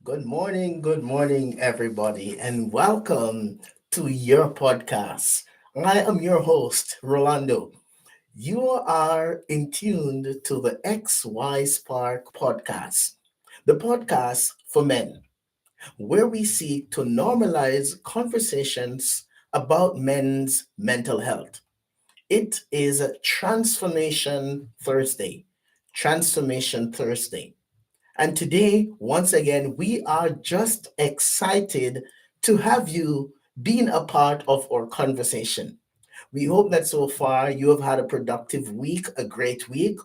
Good morning, everybody, and welcome to your podcast. I am your host, Rolando. You are in tuned to the XY Spark podcast, the podcast for men, where we seek to normalize conversations about men's mental health. It is a Transformation Thursday. Transformation Thursday. And today, once again, we are just excited to have you being a part of our conversation. We hope that so far you have had a productive week, a great week.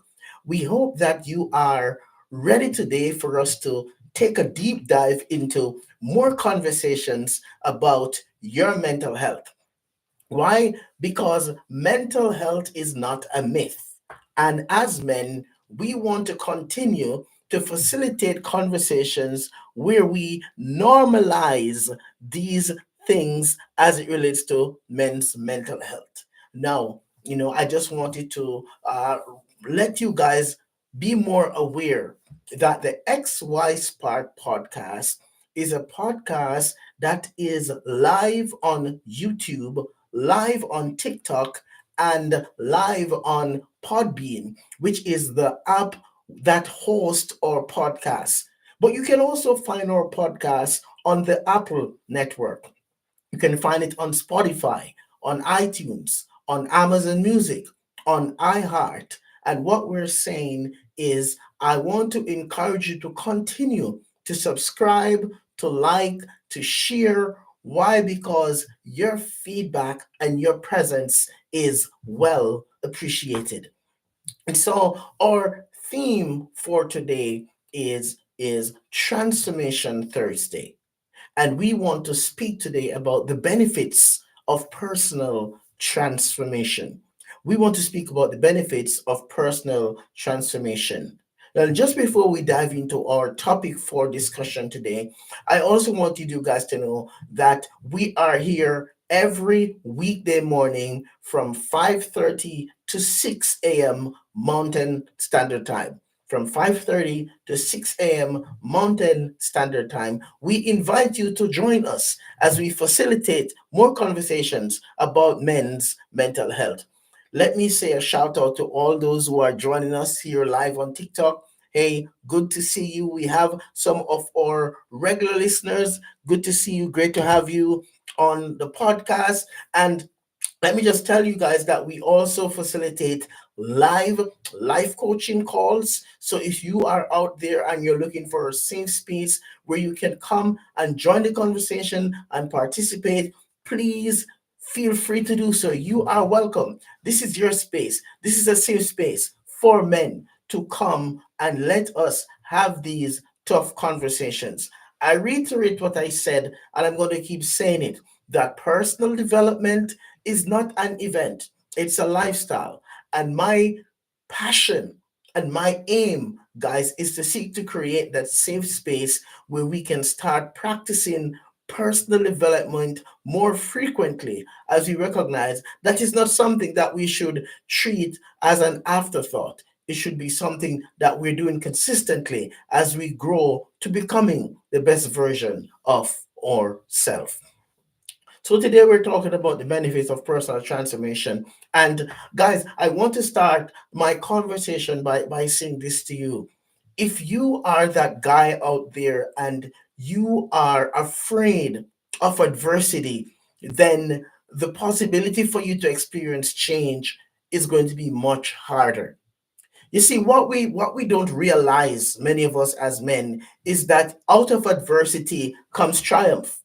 We hope that you are ready today for us to take a deep dive into more conversations about your mental health. Why? Because mental health is not a myth. And as men, we want to continue to facilitate conversations where we normalize these things as it relates to men's mental health. Now, I just wanted to let you guys be more aware that the XY Spark podcast is a podcast that is live on YouTube, live on TikTok, and live on Podbean, which is the app that hosts our podcast. But you can also find our podcast on the Apple network. You can find it on Spotify, on iTunes, on Amazon Music, on iHeart. And what we're saying is, I want to encourage you to continue to subscribe, to like, to share. Why? Because your feedback and your presence is well appreciated. And so our theme for today is Transformation Thursday. And we want to speak today about the benefits of personal transformation. We want to speak about the benefits of personal transformation. Now, just before we dive into our topic for discussion today, I also want you guys to know that we are here every weekday morning from 5:30 to 6 a.m. Mountain Standard Time. From 5:30 to 6 a.m. Mountain Standard Time, we invite you to join us as we facilitate more conversations about men's mental health. Let me say a shout out to all those who are joining us here live on TikTok. Hey, good to see you. We have some of our regular listeners. Good to see you. Great to have you on the podcast. And let me just tell you guys that we also facilitate live life coaching calls. So if you are out there and you're looking for a safe space where you can come and join the conversation and participate, please feel free to do so. You are welcome. This is your space. This is a safe space for men to come and let us have these tough conversations. I reiterate what I said, and I'm going to keep saying it, that personal development is not an event, it's a lifestyle. And my passion and my aim, guys, is to seek to create that safe space where we can start practicing personal development more frequently, as we recognize that is not something that we should treat as an afterthought. It should be something that we're doing consistently as we grow to becoming the best version of ourselves. So today we're talking about the benefits of personal transformation. And guys, I want to start my conversation by saying this to you. If you are that guy out there and you are afraid of adversity, then the possibility for you to experience change is going to be much harder. You see, what we don't realize, many of us as men, is that out of adversity comes triumph.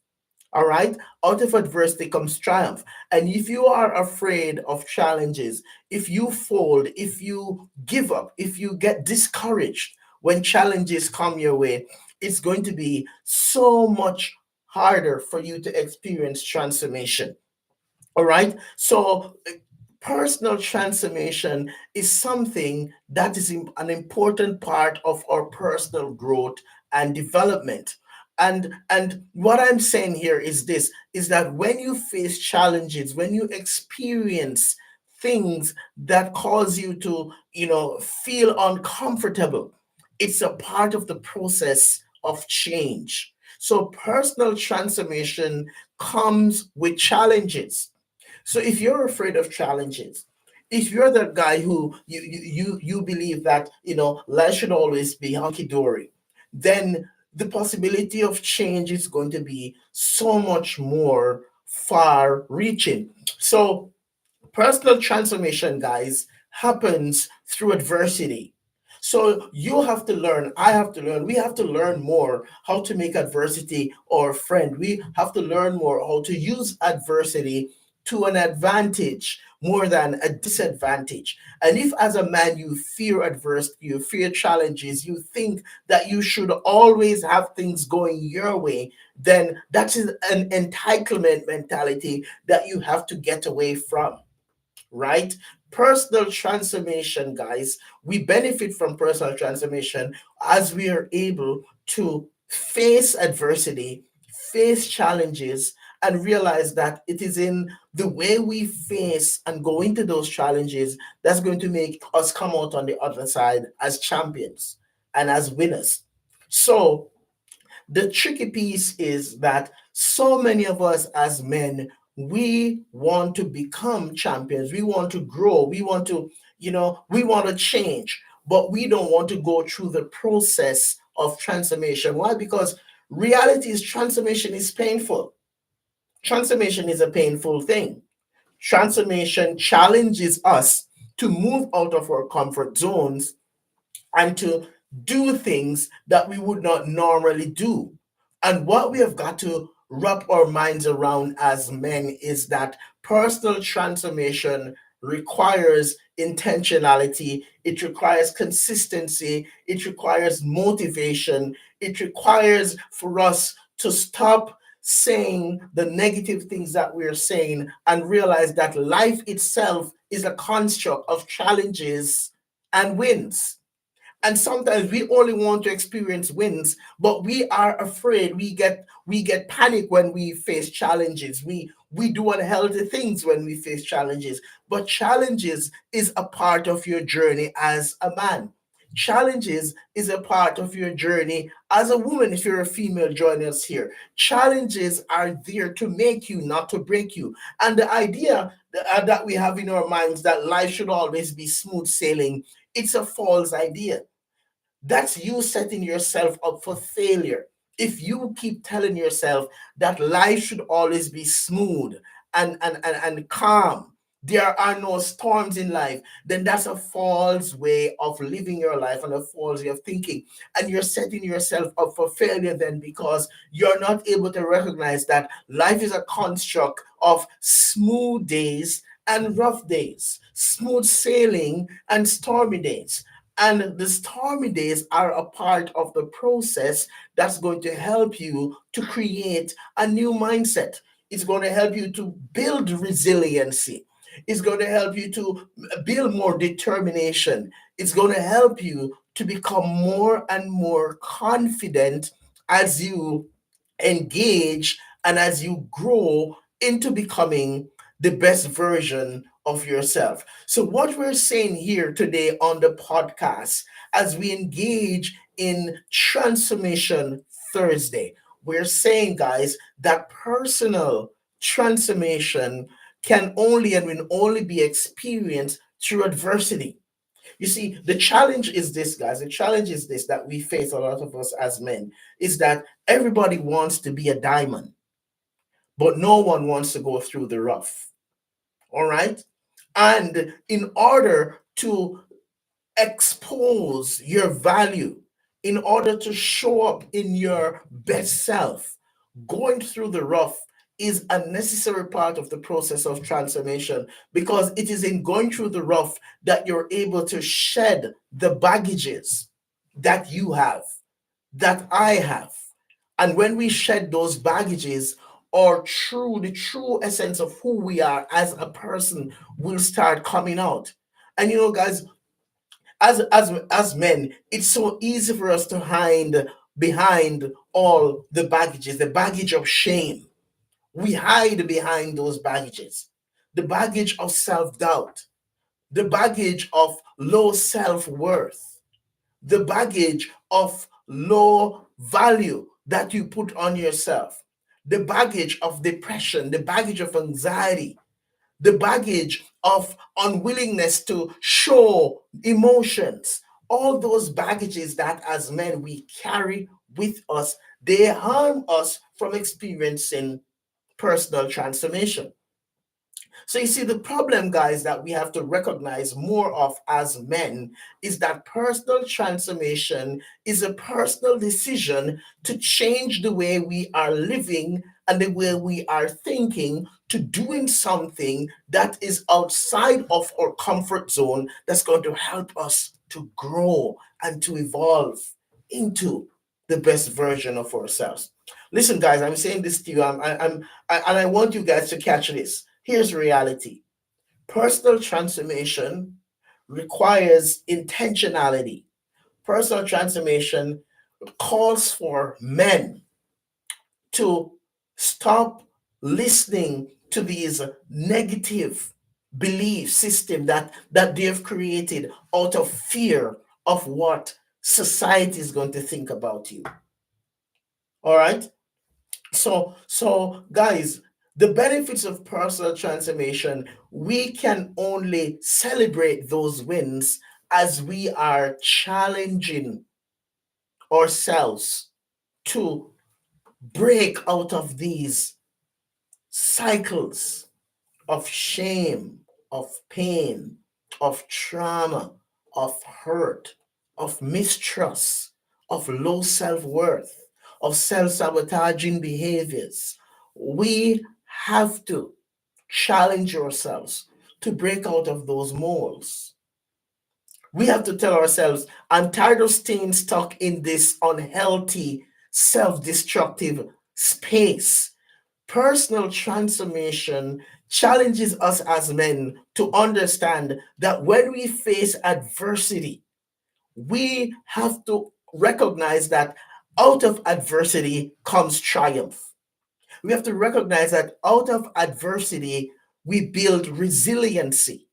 All right. Out of adversity comes triumph. And if you are afraid of challenges, if you fold, if you give up, if you get discouraged when challenges come your way, it's going to be so much harder for you to experience transformation. All right. So personal transformation is something that is an important part of our personal growth and development. And what I'm saying here is this, is that when you face challenges, when you experience things that cause you to feel uncomfortable, it's a part of the process of change. So personal transformation comes with challenges. So if you're afraid of challenges, if you're the guy who you believe that life should always be hunky dory, then the possibility of change is going to be so much more far reaching. So personal transformation, guys, happens through adversity. So you have to learn, I have to learn, we have to learn more how to make adversity our friend. We have to learn more how to use adversity to an advantage more than a disadvantage. And if as a man you fear adversity, you fear challenges, you think that you should always have things going your way, then that is an entitlement mentality that you have to get away from, right? Personal transformation, guys, we benefit from personal transformation as we are able to face adversity, face challenges, and realize that it is in the way we face and go into those challenges that's going to make us come out on the other side as champions and as winners. So, the tricky piece is that so many of us as men, we want to become champions, we want to grow, we want to, we want to change, but we don't want to go through the process of transformation. Why? Because reality is transformation is painful. Transformation is a painful thing. Transformation challenges us to move out of our comfort zones and to do things that we would not normally do. And what we have got to wrap our minds around as men is that personal transformation requires intentionality, it requires consistency, it requires motivation, it requires for us to stop saying the negative things that we're saying and realize that life itself is a construct of challenges and wins. And sometimes we only want to experience wins, but we are afraid, we get panic when we face challenges, we do unhealthy things when we face challenges. But challenges is a part of your journey as a man. Challenges is a part of your journey as a woman. If you're a female, join us here. Challenges are there to make you, not to break you. And the idea that we have in our minds that life should always be smooth sailing, it's a false idea. That's you setting yourself up for failure. If you keep telling yourself that life should always be smooth and calm, there are no storms in life, then that's a false way of living your life and a false way of thinking. And you're setting yourself up for failure then because you're not able to recognize that life is a construct of smooth days and rough days, smooth sailing and stormy days. And the stormy days are a part of the process that's going to help you to create a new mindset. It's going to help you to build resiliency. It's going to help you to build more determination. It's going to help you to become more and more confident as you engage and as you grow into becoming the best version of yourself. So, what we're saying here today on the podcast, as we engage in Transformation Thursday, we're saying, guys, that personal transformation can only and will only be experienced through adversity. You see, the challenge is this, guys. The challenge is this that we face, a lot of us as men, is that everybody wants to be a diamond, but no one wants to go through the rough. All right. And in order to expose your value, in order to show up in your best self, going through the rough is a necessary part of the process of transformation, because it is in going through the rough that you're able to shed the baggages that you have, that I have. And when we shed those baggages, or the true essence of who we are as a person will start coming out. And guys, as men, it's so easy for us to hide behind all the baggages, the baggage of shame. We hide behind those baggages, the baggage of self-doubt, the baggage of low self-worth, the baggage of low value that you put on yourself, the baggage of depression, the baggage of anxiety, the baggage of unwillingness to show emotions, all those baggages that as men we carry with us, they harm us from experiencing personal transformation. So you see, the problem, guys, that we have to recognize more of as men is that personal transformation is a personal decision to change the way we are living and the way we are thinking to doing something that is outside of our comfort zone that's going to help us to grow and to evolve into the best version of ourselves. Listen, guys, I'm saying this to you. And I want you guys to catch this. Here's reality: personal transformation requires intentionality. Personal transformation calls for men to stop listening to these negative belief system that they've created out of fear of what society is going to think about you. All right. So guys, the benefits of personal transformation, we can only celebrate those wins as we are challenging ourselves to break out of these cycles of shame, of pain, of trauma, of hurt, of mistrust, of low self worth, of self sabotaging behaviors. We have to challenge ourselves to break out of those molds. We have to tell ourselves, I'm tired of staying stuck in this unhealthy, self destructive space. Personal transformation challenges us as men to understand that when we face adversity, we have to recognize that out of adversity comes triumph. We have to recognize that out of adversity, we build resiliency.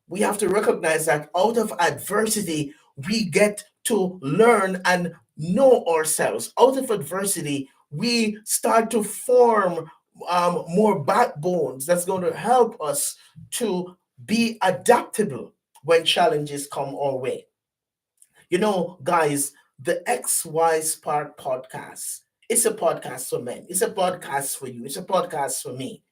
We have to recognize that out of adversity, we get to learn and know ourselves. Out of adversity, we start to form more backbones that's going to help us to be adaptable when challenges come our way. You know, guys, the XY Spark podcast, it's a podcast for men. It's a podcast for you. It's a podcast for me.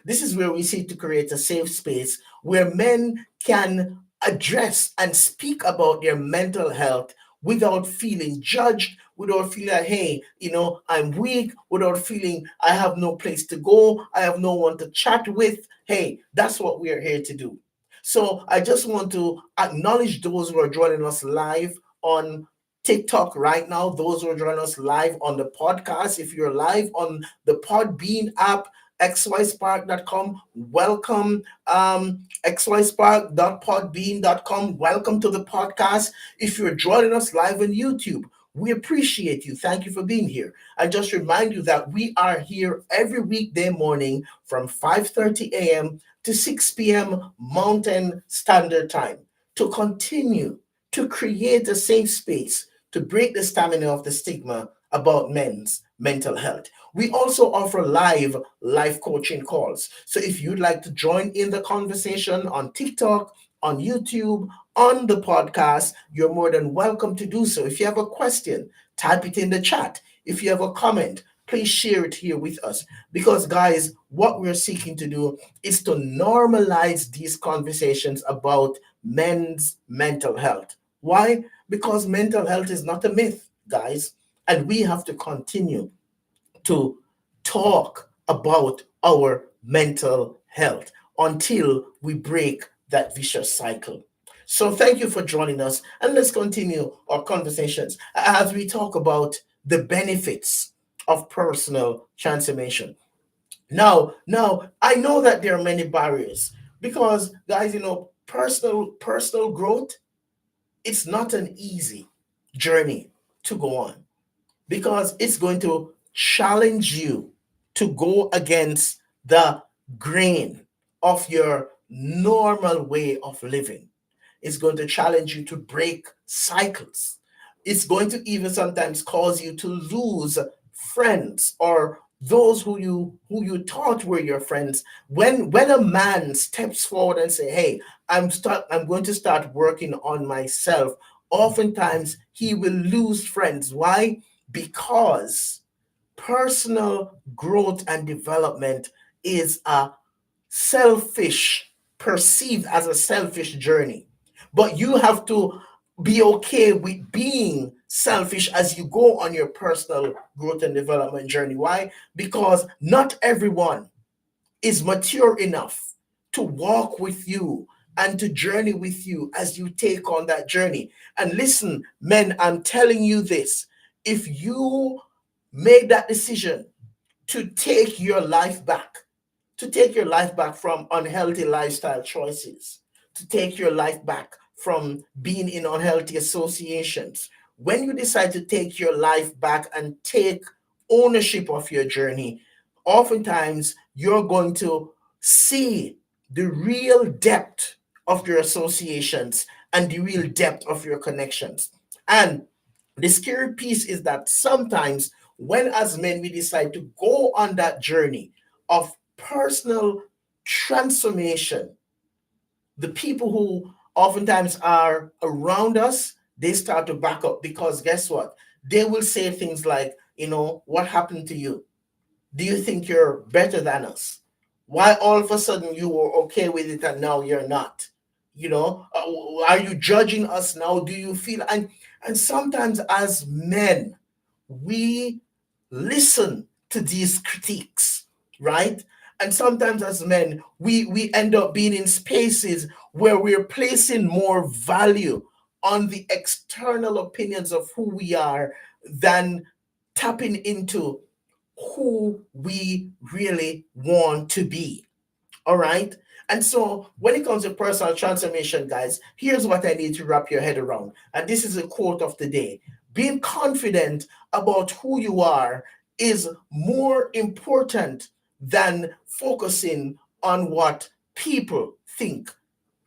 This is where we seek to create a safe space where men can address and speak about their mental health without feeling judged, without feeling like, hey, I'm weak, without feeling I have no place to go, I have no one to chat with. Hey, that's what we are here to do. So I just want to acknowledge those who are joining us live on TikTok right now, those who are joining us live on the podcast. If you're live on the Podbean app, xyspark.com, welcome. xyspark.podbean.com, welcome to the podcast. If you're joining us live on YouTube, we appreciate you. Thank you for being here. I just remind you that we are here every weekday morning from 5:30 a.m. to 6 p.m. Mountain Standard Time to continue to create a safe space to break the stamina of the stigma about men's mental health. We also offer live coaching calls. So if you'd like to join in the conversation on TikTok, on YouTube, on the podcast, you're more than welcome to do so. If you have a question, type it in the chat. If you have a comment, please share it here with us. Because, guys, what we're seeking to do is to normalize these conversations about men's mental health. Why? Because mental health is not a myth, guys. And we have to continue to talk about our mental health until we break that vicious cycle. So, thank you for joining us, and let's continue our conversations as we talk about the benefits of personal transformation. Now, I know that there are many barriers because, guys, personal growth, it's not an easy journey to go on because it's going to challenge you to go against the grain of your normal way of living. It's going to challenge you to break cycles. It's going to even sometimes cause you to lose friends or those who you thought were your friends. When a man steps forward and say, hey, I'm going to start working on myself, oftentimes he will lose friends. Why? Because personal growth and development is a selfish, perceived as a selfish journey. But you have to be okay with being selfish as you go on your personal growth and development journey. Why? Because not everyone is mature enough to walk with you and to journey with you as you take on that journey. And listen, men, I'm telling you this, if you make that decision to take your life back, to take your life back from unhealthy lifestyle choices, to take your life back from being in unhealthy associations. When you decide to take your life back and take ownership of your journey, oftentimes you're going to see the real depth of your associations and the real depth of your connections. And the scary piece is that sometimes when as men we decide to go on that journey of personal transformation, the people who oftentimes are around us, they start to back up because guess what? They will say things like, what happened to you? Do you think you're better than us? Why all of a sudden you were okay with it and now you're not? Are you judging us now? Do you feel and sometimes as men we listen to these critiques, right? And sometimes as men, we end up being in spaces where we're placing more value on the external opinions of who we are than tapping into who we really want to be. All right. And so when it comes to personal transformation, guys, here's what I need to wrap your head around. And this is a quote of the day. Being confident about who you are is more important than focusing on what people think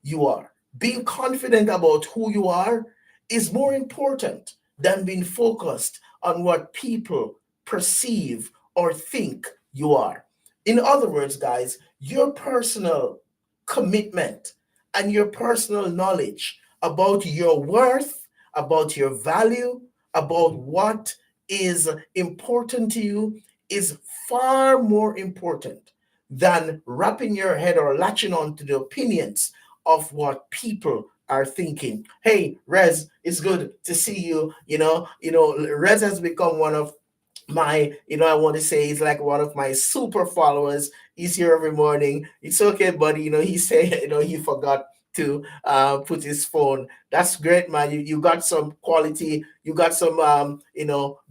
you are. Being confident about who you are is more important than being focused on what people perceive or think you are. In other words, guys, your personal commitment and your personal knowledge about your worth, about your value, about what is important to you is far more important than wrapping your head or latching on to the opinions of what people are thinking. Hey, Rez, it's good to see you. Rez has become one of my, I want to say he's like one of my super followers. He's here every morning. It's okay, buddy. He said, he forgot to put his phone. That's great, man. You got some quality, you got some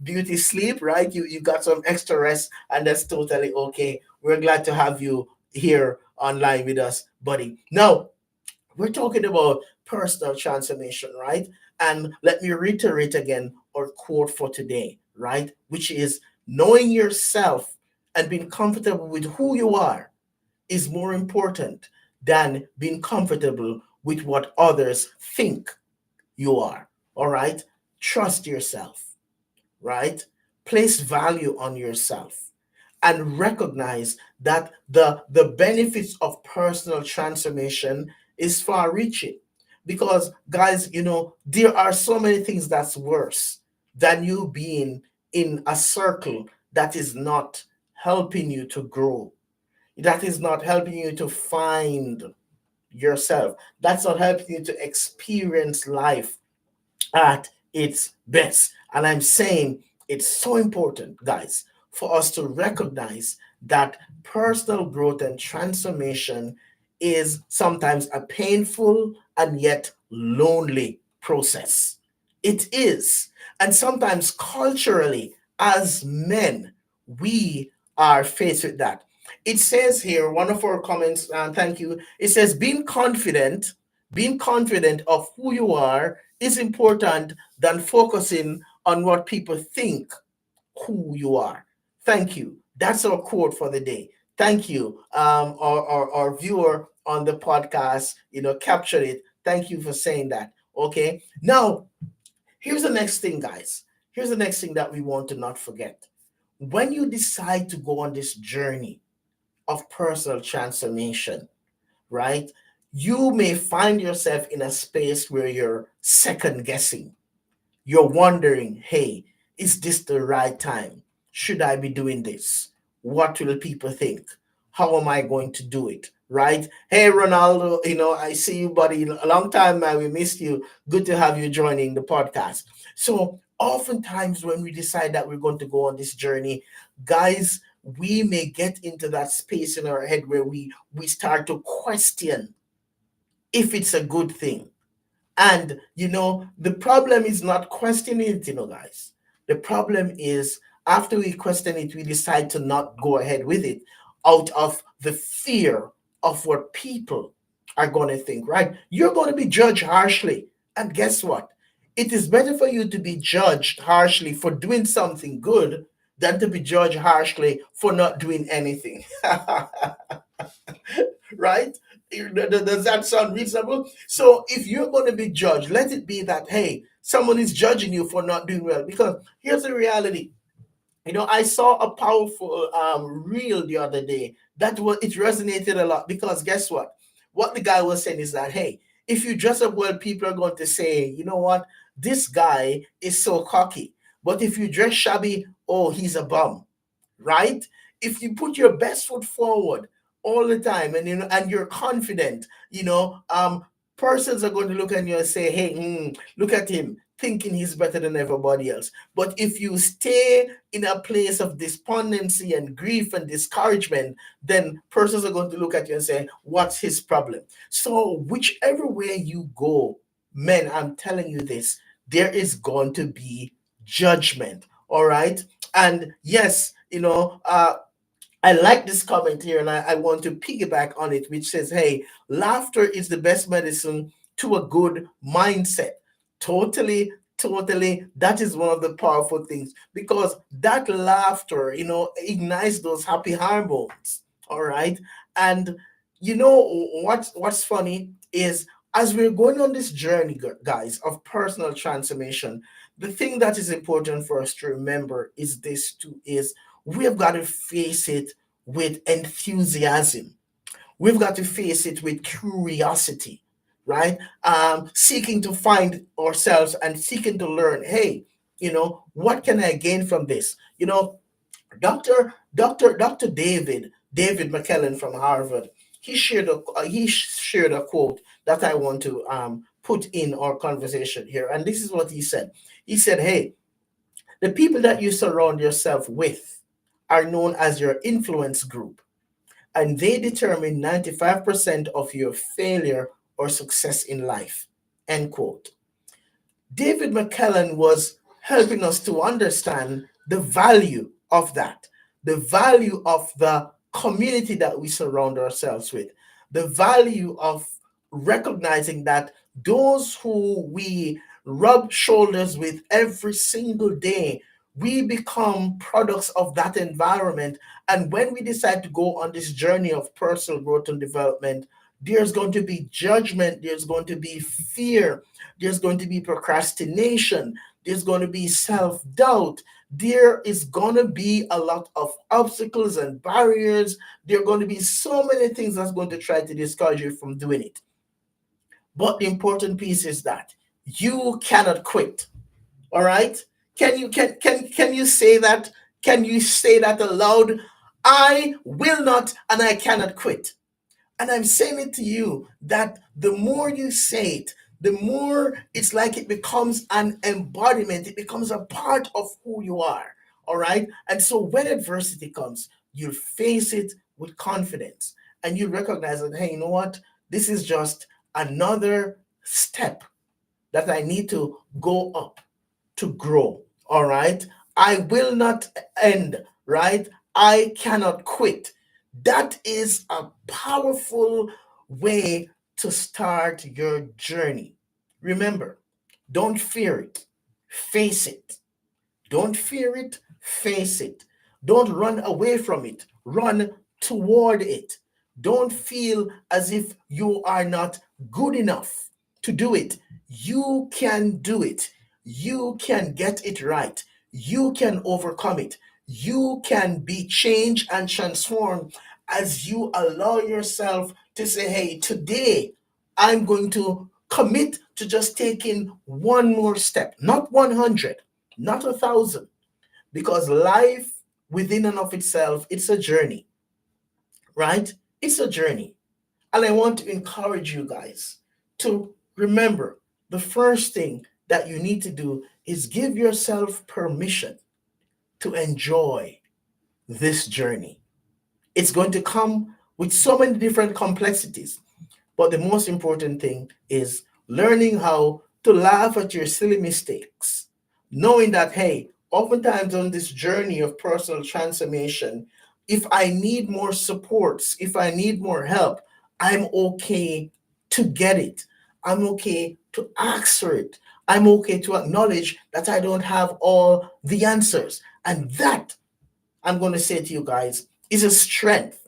beauty sleep, right? You got some extra rest, and that's totally okay. We're glad to have you here online with us, buddy. Now, we're talking about personal transformation, right? And let me reiterate again our quote for today, right? Which is knowing yourself and being comfortable with who you are is more important than being comfortable with what others think you are. All right? Trust yourself, right? Place value on yourself and recognize that the benefits of personal transformation is far reaching, because guys, there are so many things that's worse than you being in a circle that is not helping you to grow, that is not helping you to find yourself, that's not helping you to experience life at its best. And I'm saying it's so important, guys, for us to recognize that personal growth and transformation is sometimes a painful and yet lonely process. It is. And sometimes culturally, as men, we are faced with that. It says here, one of our comments, thank you. It says, being confident of who you are is important than focusing on what people think who you are. Thank you. That's our quote for the day. Thank you. Our viewer on the podcast, captured it. Thank you for saying that. Okay. Now, Here's the next thing, guys. Here's the next thing that we want to not forget. When you decide to go on this journey of personal transformation, right? You may find yourself in a space where you're second guessing. You're wondering, hey, is this the right time? Should I be doing this? What will people think? How am I going to do it? Right? Hey, Ronaldo, I see you, buddy. A long time, man. We missed you. Good to have you joining the podcast. So, oftentimes, when we decide that we're going to go on this journey, guys, we may get into that space in our head where we start to question if it's a good thing. And the problem is not questioning it, guys. The problem is after we question it, we decide to not go ahead with it out of the fear of what people are going to think, right? You're going to be judged harshly. And guess what? It is better for you to be judged harshly for doing something good than to be judged harshly for not doing anything. Right? Does that sound reasonable? So if you're going to be judged, let it be that, hey, someone is judging you for not doing well. Because here's the reality. I saw a powerful reel the other day that it resonated a lot because guess what? What the guy was saying is that, hey, if you dress up well, people are going to say, you know what? This guy is so cocky. But if you dress shabby, oh, he's a bum, right? If you put your best foot forward all the time and you're confident, persons are going to look at you and say, hey, look at him thinking he's better than everybody else. But if you stay in a place of despondency and grief and discouragement, then persons are going to look at you and say, what's his problem? So whichever way you go, men, I'm telling you this, there is going to be judgment. All right. And yes, I like this comment here, and I want to piggyback on it, which says, hey, laughter is the best medicine to a good mindset. Totally, totally. That is one of the powerful things because that laughter, ignites those happy hormones. All right. And what's funny is as we're going on this journey, guys, of personal transformation, the thing that is important for us to remember is this too is we have got to face it with enthusiasm. We've got to face it with curiosity, right? Seeking to find ourselves and seeking to learn. Hey, what can I gain from this? Dr. David McKellen from Harvard. He shared a quote that I want to put in our conversation here, and this is what he said. He said, "Hey, the people that you surround yourself with are known as your influence group, and they determine 95% of your failure or success in life." End quote. David McKellen was helping us to understand the value of that, the value of the community that we surround ourselves with, the value of recognizing that those who we rub shoulders with every single day, we become products of that environment. And when we decide to go on this journey of personal growth and development, there's going to be judgment, there's going to be fear, there's going to be procrastination, there's going to be self doubt, there is going to be a lot of obstacles and barriers. There are going to be so many things that's going to try to discourage you from doing it. But the important piece is that you cannot quit. All right? Can you say that? Can you say that aloud? I will not and I cannot quit. And I'm saying it to you that the more you say it, the more it's like it becomes an embodiment, it becomes a part of who you are. All right. And so when adversity comes, you'll face it with confidence and you recognize that, hey, you know what? This is just another step that I need to go up to grow. All right. I will not end, right? I cannot quit. That is a powerful way to start your journey. Remember, don't fear it, face it. Don't fear it, face it. Don't run away from it, run toward it. Don't feel as if you are not good enough to do it. You can do it. you can get it right. You can overcome it. You can be changed and transformed as you allow yourself to say, hey, today I'm going to commit to just taking one more step, not 100, not 1,000, because life within and of itself, it's a journey, right? It's a journey. And I want to encourage you guys to remember the first thing that you need to do is give yourself permission to enjoy this journey. It's going to come with so many different complexities. But the most important thing is learning how to laugh at your silly mistakes, knowing that, hey, oftentimes on this journey of personal transformation, if I need more supports, if I need more help, I'm okay to get it. I'm okay to ask for it. I'm okay to acknowledge that I don't have all the answers. And that, I'm going to say to you guys, is a strength.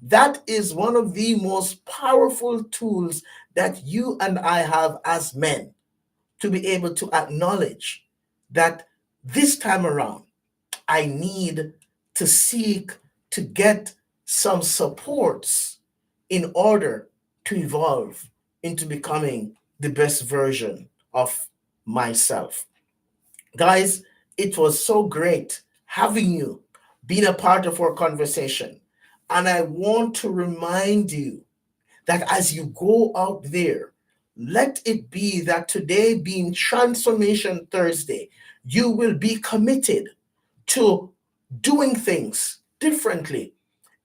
That is one of the most powerful tools that you and I have as men, to be able to acknowledge that this time around, I need to seek to get some supports in order to evolve into becoming the best version of myself. Guys, it was so great having you, being a part of our conversation. And I want to remind you that as you go out there, let it be that today being Transformation Thursday, you will be committed to doing things differently.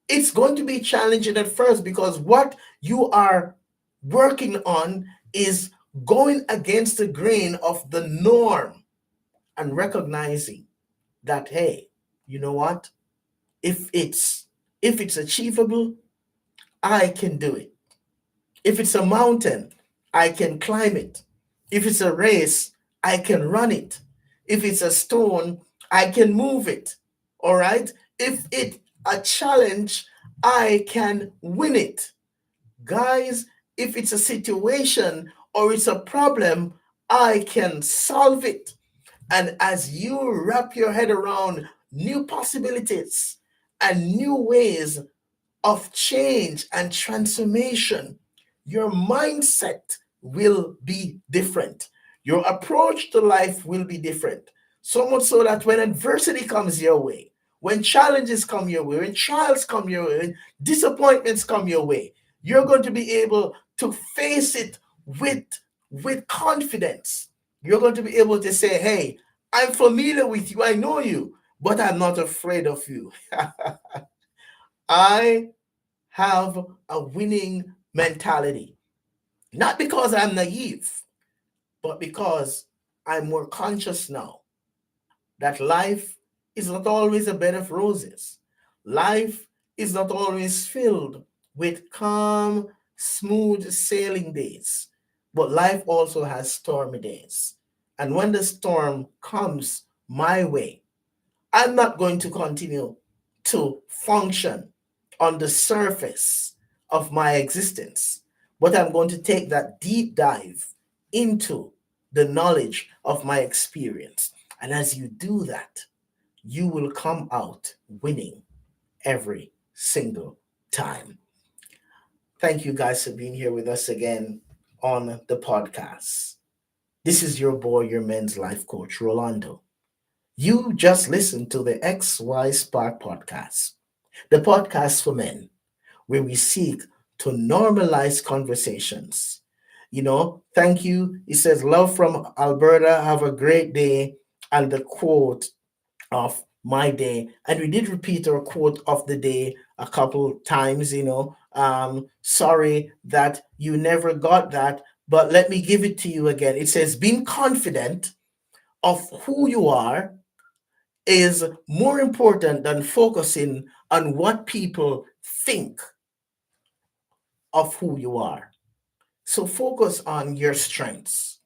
It's going to be challenging at first because what you are working on is going against the grain of the norm, and recognizing that, hey, you know what, if it's achievable, I can do it. If it's a mountain, I can climb it. If it's a race, I can run it. If it's a stone, I can move it. All right? If it's a challenge, I can win it. Guys, if it's a situation or it's a problem, I can solve it. And as you wrap your head around new possibilities and new ways of change and transformation, your mindset will be different. Your approach to life will be different. So much so that when adversity comes your way, when challenges come your way, when trials come your way, when disappointments come your way, you're going to be able to face it with, with confidence. You're going to be able to say, hey, I'm familiar with you, I know you, but I'm not afraid of you. I have a winning mentality. Not because I'm naive, but because I'm more conscious now that life is not always a bed of roses. Life is not always filled with calm, smooth sailing days, but life also has stormy days. And when the storm comes my way, I'm not going to continue to function on the surface of my existence, but I'm going to take that deep dive into the knowledge of my experience. And as you do that, you will come out winning every single time. Thank you guys for being here with us again on the podcast. This is your boy, your men's life coach, Rolando. You just listened to the XY Spark podcast, the podcast for men, where we seek to normalize conversations. Thank you. It says, love from Alberta. Have a great day. And the quote of my day. And we did repeat our quote of the day a couple times, sorry that you never got that, but let me give it to you again. It says, being confident of who you are is more important than focusing on what people think of who you are. So focus on your strengths.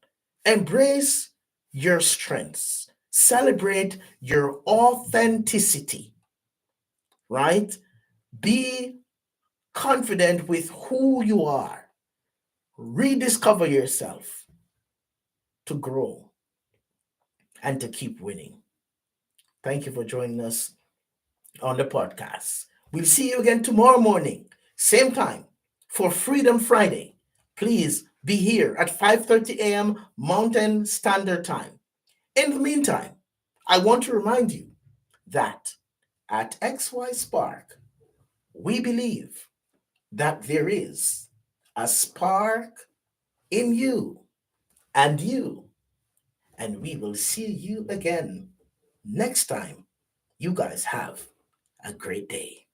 Embrace your strengths. Celebrate your authenticity, right? Be confident with who you are. Rediscover yourself to grow. and to keep winning. Thank you for joining us on the podcast. We'll see you again tomorrow morning, same time, for Freedom Friday. Please be here at 5:30 a.m. Mountain Standard Time. In the meantime, I want to remind you that at XY Spark, we believe that there is a spark in you and you, and we will see you again next time. You guys have a great day.